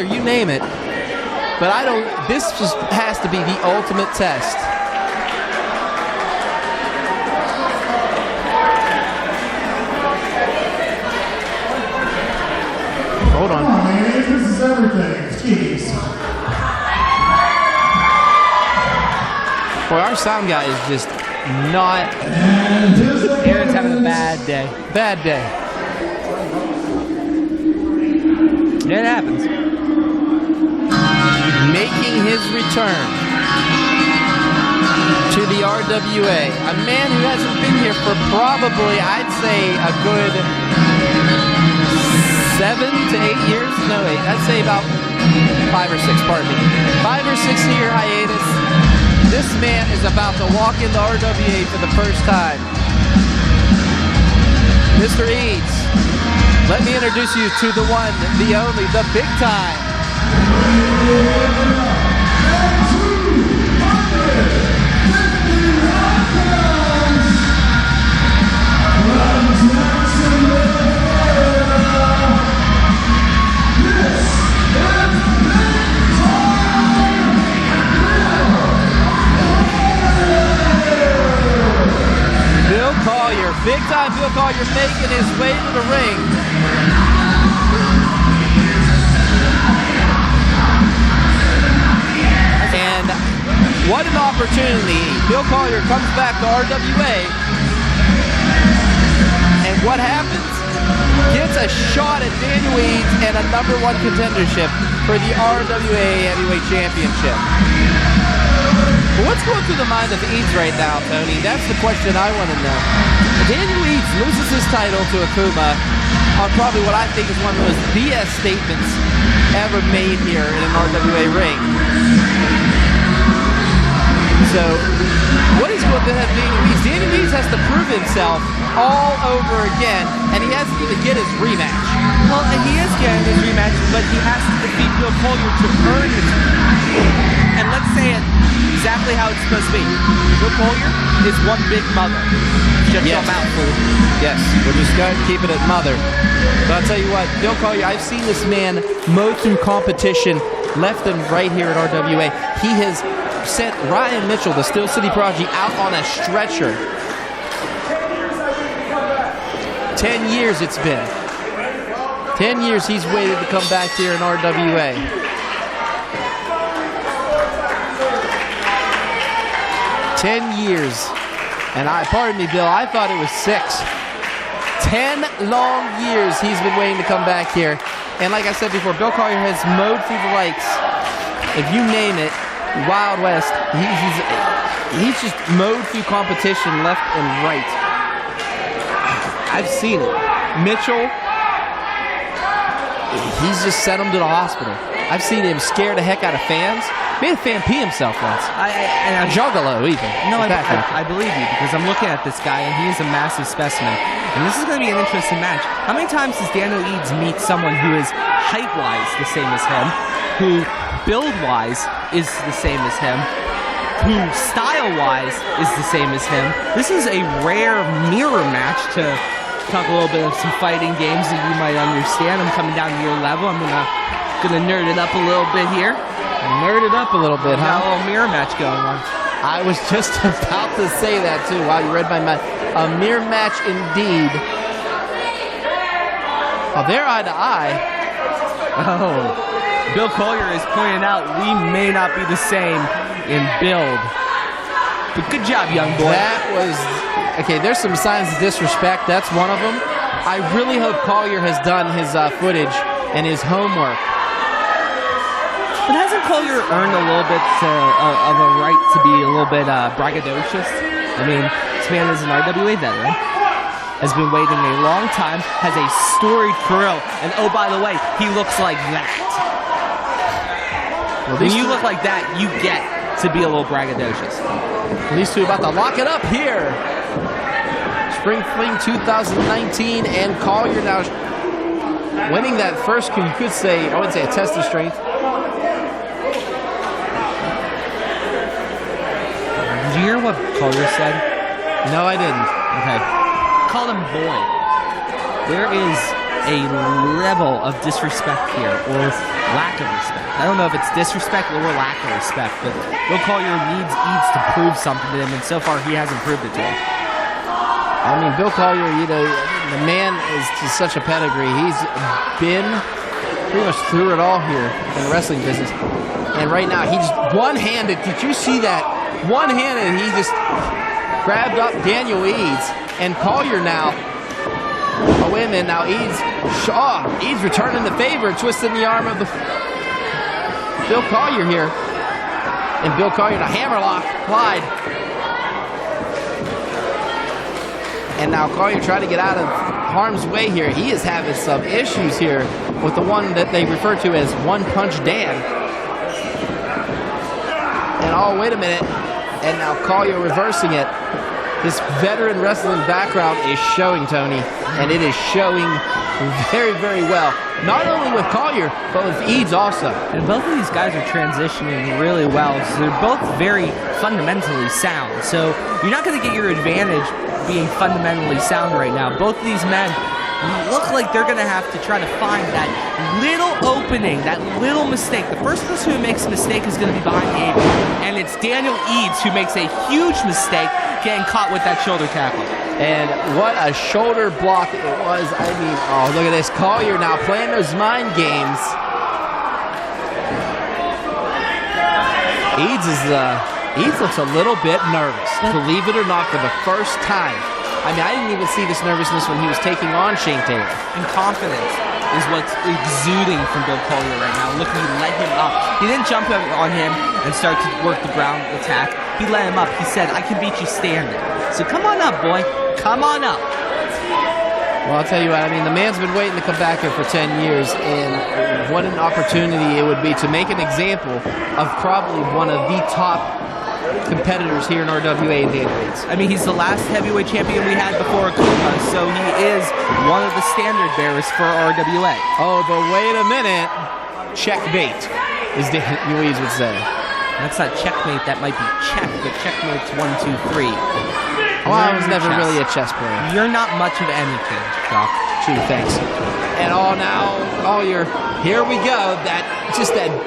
Collier, you name it. But I don't, this just has to be the ultimate test. Hold on. This is everything. Jeez. Boy, our sound guy is just not. Aaron's having a bad day. Bad day. Yeah, it happens. Making his return to the RWA. A man who hasn't been here for probably, I'd say, a good 7 to 8 years. No, 8. I'd say about 5 or 6, pardon me. 5 or 6 year hiatus. This man is about to walk into RWA for the first time. Mr. Eads, let me introduce you to the one, the only, the big time. Bill Collier, big time Bill Collier making his way to the ring. And what an opportunity. Bill Collier comes back to RWA. And what happens? Gets a shot at Daniel Eads and a #1 contendership for the RWA Heavyweight Championship. Well, what's going through the mind of Eads right now, Tony? That's the question I want to know. Daniel Eads loses his title to Akuma on probably what I think is one of the most BS statements ever made here in an RWA ring. So, what is going to have Daniel Eads? Daniel Eads has to prove himself all over again, and he has to even get his rematch. Well, he is getting his rematch, but he has to defeat Bill Collier to earn his rematch. And let's say it exactly how it's supposed to be. Bill Collier is one big mother. Just a mouthful. Yes, we're just going to keep it at mother. But I'll tell you what, Bill Collier, I've seen this man mow through competition left and right here at RWA. He has sent Ryan Mitchell, the Steel City Prodigy, out on a stretcher. 10 years it's been. 10 years he's waited to come back here in RWA. years. And pardon me, Bill, I thought it was 6. 10 long years he's been waiting to come back here. And like I said before, Bill Collier has mowed through the likes, if you name it, Wild West. He's just mowed through competition left and right. I've seen it. Mitchell, he's just sent him to the hospital. I've seen him scare the heck out of fans. Made a fan pee himself once. A juggalo, even. No, I believe you, because I'm looking at this guy, and he is a massive specimen. And this is going to be an interesting match. How many times does Daniel Eads meet someone who is height-wise the same as him, who build-wise is the same as him, who style-wise is the same as him? This is a rare mirror match to talk a little bit of some fighting games that you might understand. I'm coming down to your level. I'm gonna nerd it up a little bit here. Nerd it up a little bit, huh? Got a little mirror match going on. I was just about to say that too. Wow, you read my mind. A mirror match indeed. Oh, they're eye to eye. Oh, Bill Collier is pointing out we may not be the same in build. But good job, young boy. That was okay. There's some signs of disrespect. That's one of them. I really hope Collier has done his footage and his homework. But hasn't Collier earned a little bit of a right to be a little bit braggadocious? I mean, this man is an RWA veteran, has been waiting a long time, has a storied career, and oh, by the way, he looks like that. Well, when you look like that, you get to be a little braggadocious. These two about to lock it up here. Spring Fling 2019, and Collier now winning that first, you could say, I wouldn't say a test of strength. Did you hear what Collier said? No, I didn't. Okay. Called him boy. There is a level of disrespect here, or lack of respect. I don't know if it's disrespect or lack of respect, but Bill Collier needs Eads to prove something to him, and so far he hasn't proved it to him. I mean, Bill Collier, the man is just such a pedigree. He's been pretty much through it all here in the wrestling business. And right now, he just one-handed. Did you see that? One-handed, he just grabbed up Daniel Eads. And Collier now, oh, wait a minute, now Eads returning the favor, twisting the arm of Bill Collier here. And Bill Collier, the hammerlock, applied. And now Collier trying to get out of harm's way here. He is having some issues here with the one that they refer to as One Punch Dan. And oh, wait a minute. And now Collier reversing it. This veteran wrestling background is showing, Tony. And it is showing very, very well. Not only with Collier, but with Eads also. And both of these guys are transitioning really well. So they're both very fundamentally sound. So you're not going to get your advantage being fundamentally sound right now. Both of these men look like they're going to have to try to find that little opening, that little mistake. The first person who makes a mistake is going to be behind the apron. And it's Daniel Eads who makes a huge mistake getting caught with that shoulder tackle. And what a shoulder block it was. I mean, oh, look at this. Collier now playing those mind games. Eads looks a little bit nervous, believe it or not, for the first time. I mean, I didn't even see this nervousness when he was taking on Shane Taylor. And confidence is what's exuding from Bill Collier right now. Look, he let him up. He didn't jump on him and start to work the ground attack. He let him up. He said, I can beat you standing. So come on up, boy. Come on up. Well, I'll tell you what, I mean, the man's been waiting to come back here for 10 years, and what an opportunity it would be to make an example of probably one of the top competitors here in RWA in Daniel Eads. I mean, he's the last heavyweight champion we had before Akuma, so he is one of the standard bearers for RWA. Oh, but wait a minute. Checkmate, as Daniel Eads would say. That's not checkmate, that might be check, but checkmate's 1, 2, 3. Well, I was never really a chess player. You're not much of anything, Doc. True, thanks. And now, here we go. That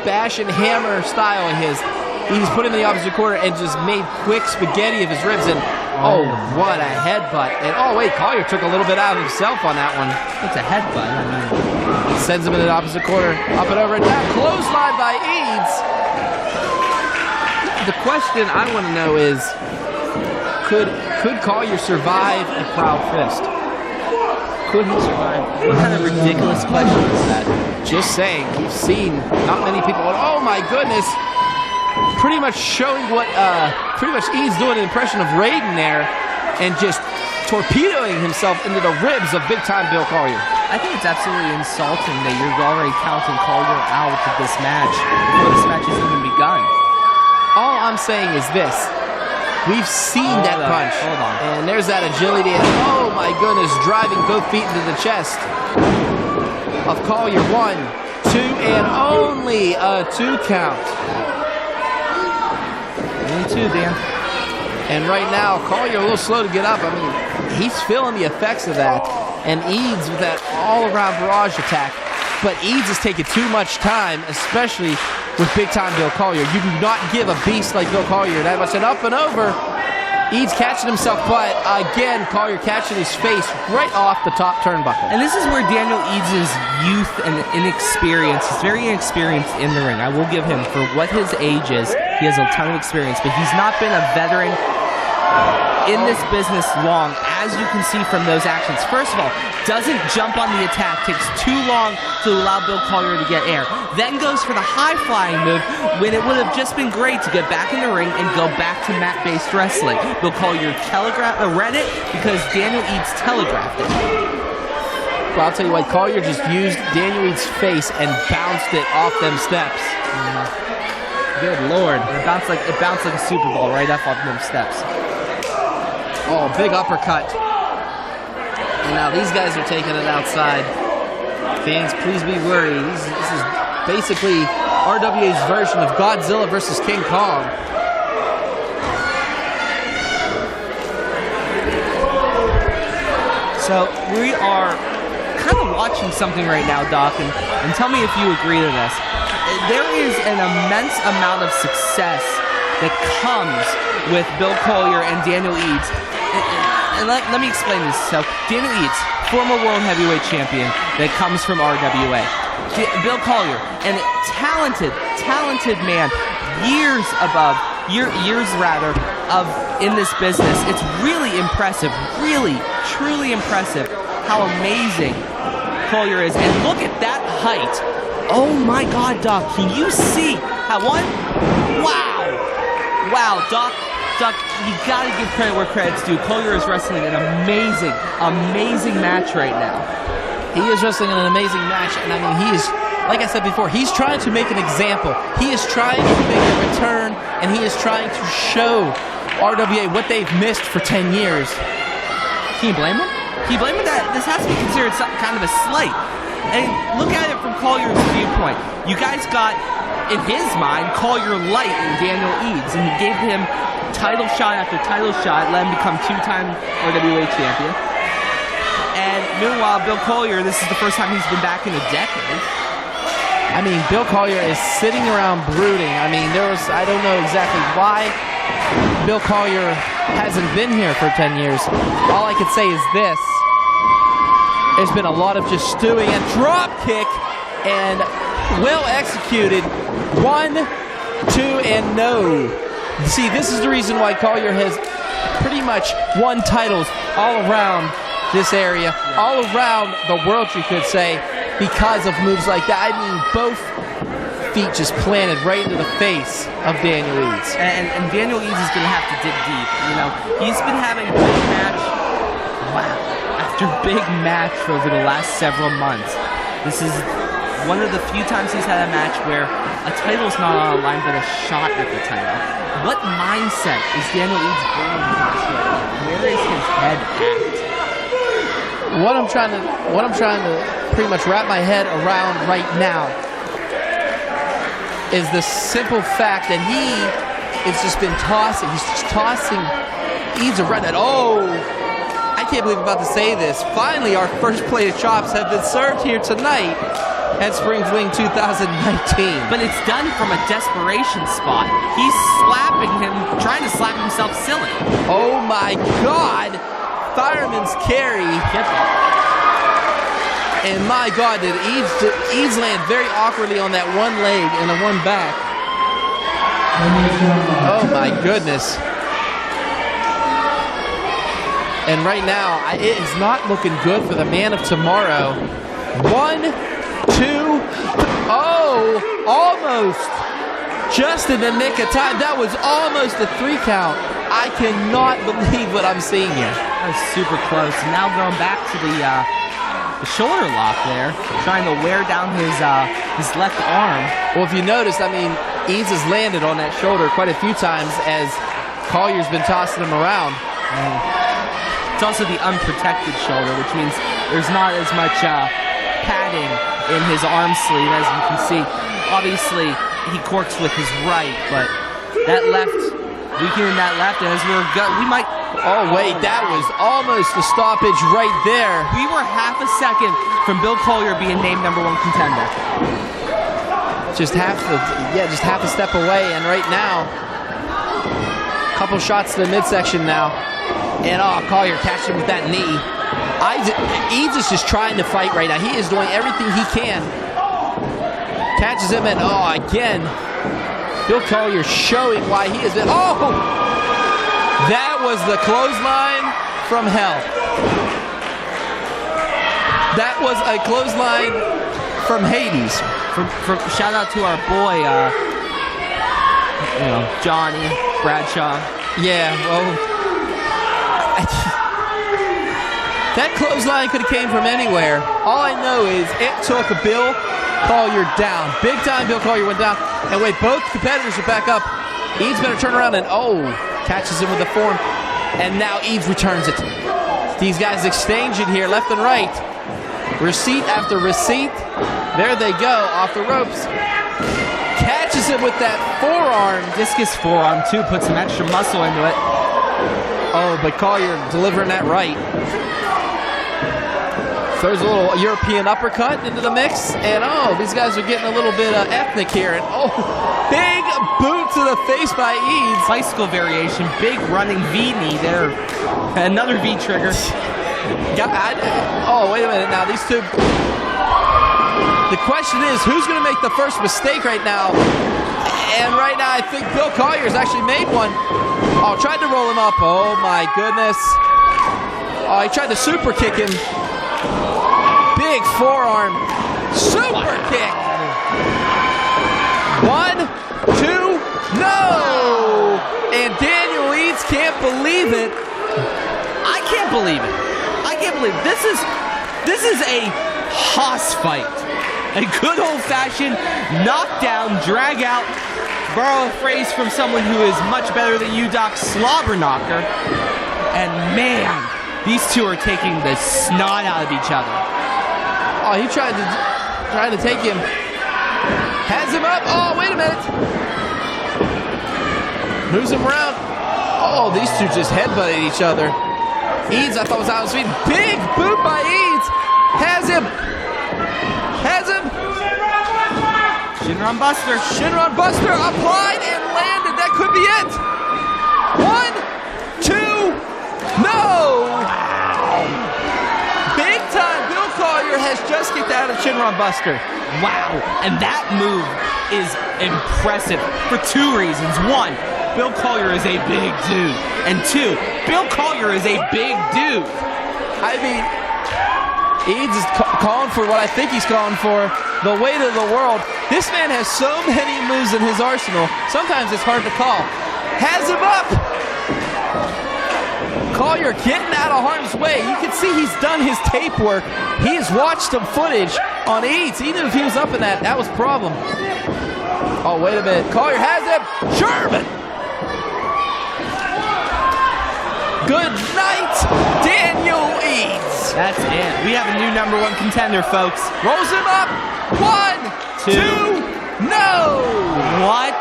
bash and hammer style of his. He just put him in the opposite corner and just made quick spaghetti of his ribs. And oh, what a headbutt. And oh, wait, Collier took a little bit out of himself on that one. It's a headbutt. I mean, sends him in the opposite corner, up and over and down. Clothesline by Eads. The question I want to know is, could Collier survive a proud fist? Could he survive? What kind of ridiculous question is that? Just saying. You've seen not many people. Oh my goodness! Pretty much showing what Eads doing an impression of Raiden there, and just torpedoing himself into the ribs of big-time Bill Collier. I think it's absolutely insulting that you're already counting Collier out of this match before this match has even begun. All I'm saying is this. We've seen that punch. Hold on. And there's that agility. And oh my goodness, driving both feet into the chest of Collier. 1, 2, and only a 2 count. Only 2, Dan. And right now, Collier a little slow to get up. I mean, he's feeling the effects of that. And Eads with that all-around barrage attack. But Eads is taking too much time, especially with big-time Bill Collier. You do not give a beast like Bill Collier that much. And up and over. Eads catching himself, but again, Collier catching his face right off the top turnbuckle. And this is where Daniel Eads' youth and inexperience, he's very inexperienced in the ring. I will give him, for what his age is, he has a ton of experience, but he's not been a veteran in this business long, as you can see from those actions. First of all, doesn't jump on the attack, takes too long to allow Bill Collier to get air. Then goes for the high-flying move when it would have just been great to get back in the ring and go back to mat-based wrestling. Bill Collier read it because Daniel Eads telegraphed it. Well, I'll tell you what, Collier just used Daniel Eads' face and bounced it off them steps. Good Lord. It bounced like a Super Bowl right up off them steps. Oh, big uppercut. And now these guys are taking it outside. Fans, please be worried. This is basically RWA's version of Godzilla versus King Kong. So we are kind of watching something right now, Doc, and tell me if you agree to this. There is an immense amount of success that comes with Bill Collier and Daniel Eads. And let me explain this. So, Daniel Eads, former world heavyweight champion that comes from RWA. Bill Collier, an talented man, years of in this business. It's really impressive, really, truly impressive how amazing Collier is. And look at that height. Oh my God, Doc, can you see how one? Wow, Doc, you gotta give credit where credit's due. Collier is wrestling an amazing match right now. He is wrestling an amazing match, and I mean, he is, like I said before, he's trying to make an example. He is trying to make a return, and he is trying to show RWA what they've missed for 10 years. Can you blame him? Can you blame him? That this has to be considered some kind of a slight. And look at it from Collier's viewpoint. You guys got, in his mind, Collier light in Daniel Eads, and he gave him title shot after title shot, let him become two-time RWA champion. And meanwhile, Bill Collier, this is the first time he's been back in a decade. I mean, Bill Collier is sitting around brooding. I mean, I don't know exactly why Bill Collier hasn't been here for 10 years. All I could say is this. There's been a lot of just stewing and drop kick and well executed. 1, 2, and no. See, this is the reason why Collier has pretty much won titles all around this area, all around the world, you could say, because of moves like that. I mean, both feet just planted right into the face of Daniel Eads. And Daniel Eads is going to have to dig deep. You know, he's been having big match after big match over the last several months. This is one of the few times he's had a match where a title's not on the line, but a shot at the title. What mindset is Daniel Eads bringing to this area? Where is his head at? What I'm trying to pretty much wrap my head around right now is the simple fact that he has just been tossing. He's just tossing Eads around. I can't believe I'm about to say this. Finally, our first plate of chops have been served here tonight at Spring Fling 2019. But it's done from a desperation spot. He's slapping him, trying to slap himself silly. Oh my God! Fireman's carry. And my God, did Eads land very awkwardly on that one leg and the one back. Oh my goodness. And right now, it is not looking good for the man of tomorrow. 1, 2, almost. Just in the nick of time. That was almost a 3 count. I cannot believe what I'm seeing here. That was super close. Now going back to the shoulder lock there, trying to wear down his left arm. Well, if you notice, I mean, Eads has landed on that shoulder quite a few times as Collier's been tossing him around. It's also the unprotected shoulder, which means there's not as much padding in his arm sleeve, as you can see. Obviously, he corks with his right, but that left, weakening that left, and as we might... Oh, wait, that was almost a stoppage right there. We were half a second from Bill Collier being named #1 contender. Just half a step away, and right now, a couple shots to the midsection now. And Collier catches him with that knee. Eads is just trying to fight right now. He is doing everything he can. Catches him, and again, Bill Collier showing why he is. That was the clothesline from hell. That was a clothesline from Hades. From shout out to our boy, Johnny Bradshaw. Yeah, well, that clothesline could have came from anywhere. All I know is it took Bill Collier down. Big time Bill Collier went down. And wait, both competitors are back up. Eads better turn around and catches him with the forearm. And now Eads returns it. These guys exchanging here left and right. Receipt after receipt. There they go, off the ropes. Catches him with that forearm. Discus forearm too, put some extra muscle into it. But Collier delivering that right. Throws a little European uppercut into the mix, and these guys are getting a little bit ethnic here. And big boot to the face by Eads. Bicycle variation, big running V knee there. Another V trigger. Wait a minute now. These two. The question is, who's going to make the first mistake right now? And right now, I think Bill Collier's actually made one. Tried to roll him up. Oh my goodness. He tried to super kick him. Big forearm. Super kick. 1, 2, no! And Daniel Eads can't believe it. I can't believe it. I can't believe it. This is a hoss fight. A good old-fashioned knockdown, drag out, borrow a phrase from someone who is much better than you, Doc, slobber knocker. And man, these two are taking the snot out of each other. He tried to take him. Has him up. Wait a minute. Moves him around. These two just headbutted each other. Eads, I thought, was out of his feet. Big boot by Eads. Has him. Shinron Buster. Shinron Buster applied and landed. That could be it. 1, 2, no. Wow. Big time. Bill Collier has just kicked out of Shinron Buster. Wow. And that move is impressive for two reasons. One, Bill Collier is a big dude. And two, Bill Collier is a big dude. I mean, Eads is calling for what I think he's calling for, the weight of the world. This man has so many moves in his arsenal, sometimes it's hard to call. Has him up! Collier getting out of harm's way. You can see he's done his tape work. He has watched some footage on Eads. He knew if he was up in that was a problem. Wait a minute. Collier has him. Sherman! Good night, Daniel Eads. That's it. We have a new #1 contender, folks. Rolls him up. 1, 2, no! What?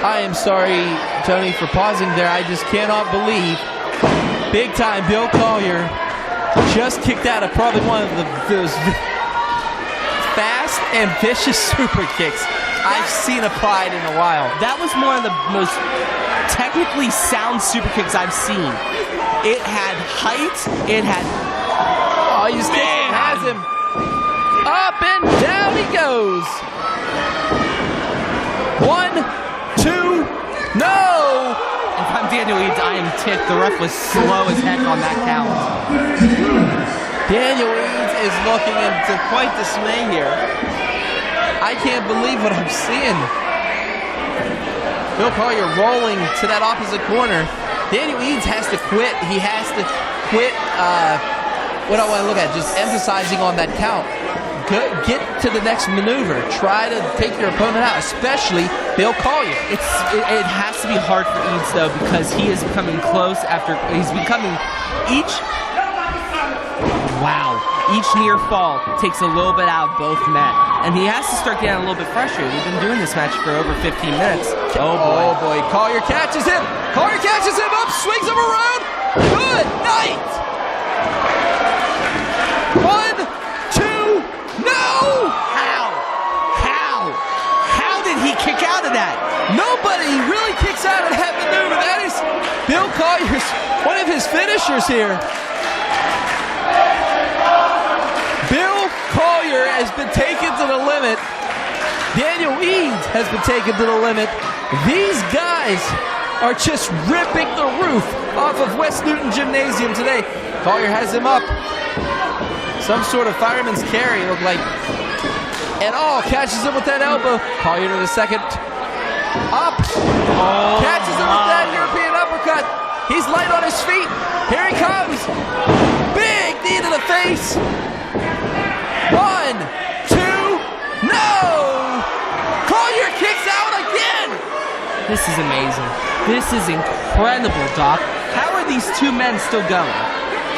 I am sorry, Tony, for pausing there. I just cannot believe. Big time Bill Collier just kicked out of probably one of those fast and vicious super kicks I've seen applied in a while. That was one of the most technically sound super kicks I've seen. It had height. It had... He just has him. Up and down he goes. 1, 2, no! If I'm Daniel Eads, I am ticked. The ref was slow as heck on that count. Daniel Eads is looking into quite dismay here. I can't believe what I'm seeing. Bill Collier rolling to that opposite corner. Daniel Eads has to quit. He has to quit. What do I want to look at? Just emphasizing on that count. Get to the next maneuver. Try to take your opponent out, especially Bill Collier. It has to be hard for Eads, though, because he is becoming close after... He's becoming... Each near fall takes a little bit out of both men. And he has to start getting a little bit frustrated. We've been doing this match for over 15 minutes. Oh boy. Collier catches him. Collier catches him up, swings him around. Good night. 1, 2, no! How did he kick out of that? Nobody really kicks out of that maneuver. That is Bill Collier's, one of his finishers here. Bill Collier has been taken to the limit. Daniel Eads has been taken to the limit. These guys are just ripping the roof off of West Newton Gymnasium today. Collier has him up. Some sort of fireman's carry, it looked like. And catches him with that elbow. Collier to the second. Up. Catches him with that European uppercut. He's light on his feet. Here he comes. Big knee to the face. 1, 2, no! Collier kicks out again! This is amazing. This is incredible, Doc. How are these two men still going?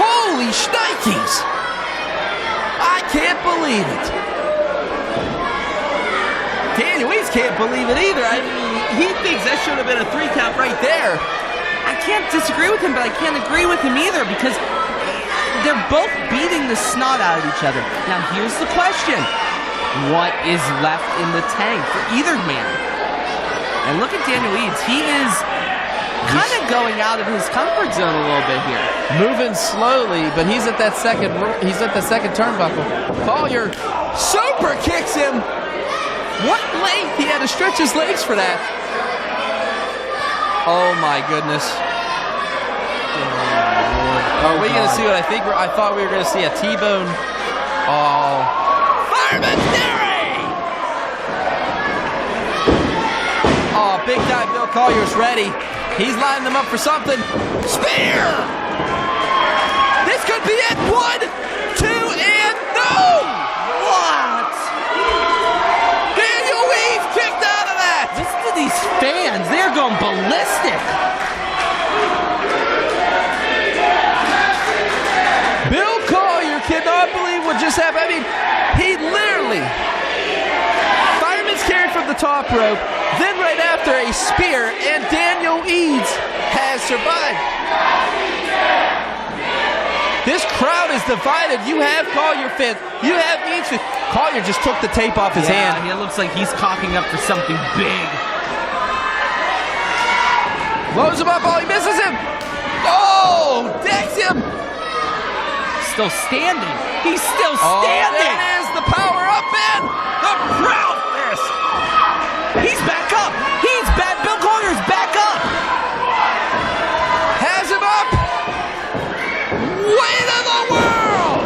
Holy shnikes! I can't believe it. Daniel Eads can't believe it either. I mean, he thinks that should have been a 3 count right there. I can't disagree with him, but I can't agree with him either because they're both beating the snot out of each other. Now, here's the question. What is left in the tank for either man? And look at Daniel Eads. He is kind of going out of his comfort zone a little bit here. Moving slowly, but he's at that second turnbuckle. Collier super kicks him. What length? He had to stretch his legs for that. Oh my goodness. Are we going to see what I think? I thought we were going to see a T-bone. Oh. Fireman's Theory! Oh, big time Bill Collier's ready. He's lining them up for something. Spear! This could be it. 1, 2, and no! What? Daniel Eads kicked out of that! Listen to these fans. They're going ballistic. Bill Collier cannot believe what just happened. I mean, he literally fireman's carried from the top rope, then right after a spear, and Daniel Eads has survived. This crowd is divided. You have Collier fans. You have Eads fans. Collier just took the tape off his hand. It looks like he's cocking up for something big. Blows him up. Oh, he misses him. Oh, decks him. Still standing. He's still standing. There it is. The power up man. The crowd fist. He's back up. He's back. Bill Collier's back up. Has him up. Weight of the world.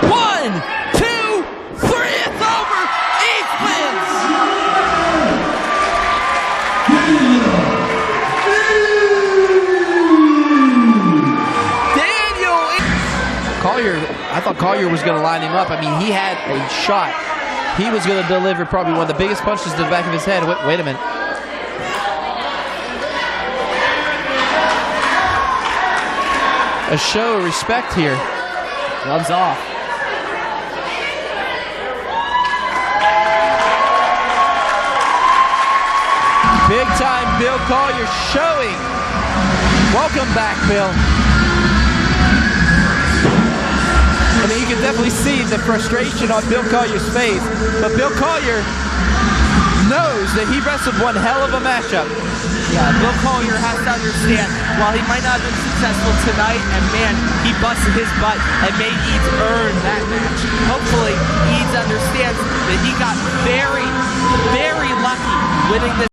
1, 2, 3. It's over. Eads wins. Collier, I thought Collier was going to line him up. I mean, he had a shot. He was going to deliver probably one of the biggest punches to the back of his head. Wait a minute. A show of respect here. Gloves off. Big time Bill Collier showing. Welcome back, Bill. I mean, you can definitely see the frustration on Bill Collier's face, but Bill Collier knows that he wrestled one hell of a matchup. Yeah, Bill Collier has to understand, while he might not have been successful tonight, and man, he busted his butt and made Eads earn that match. Hopefully, Eads understands that he got very, very lucky winning this.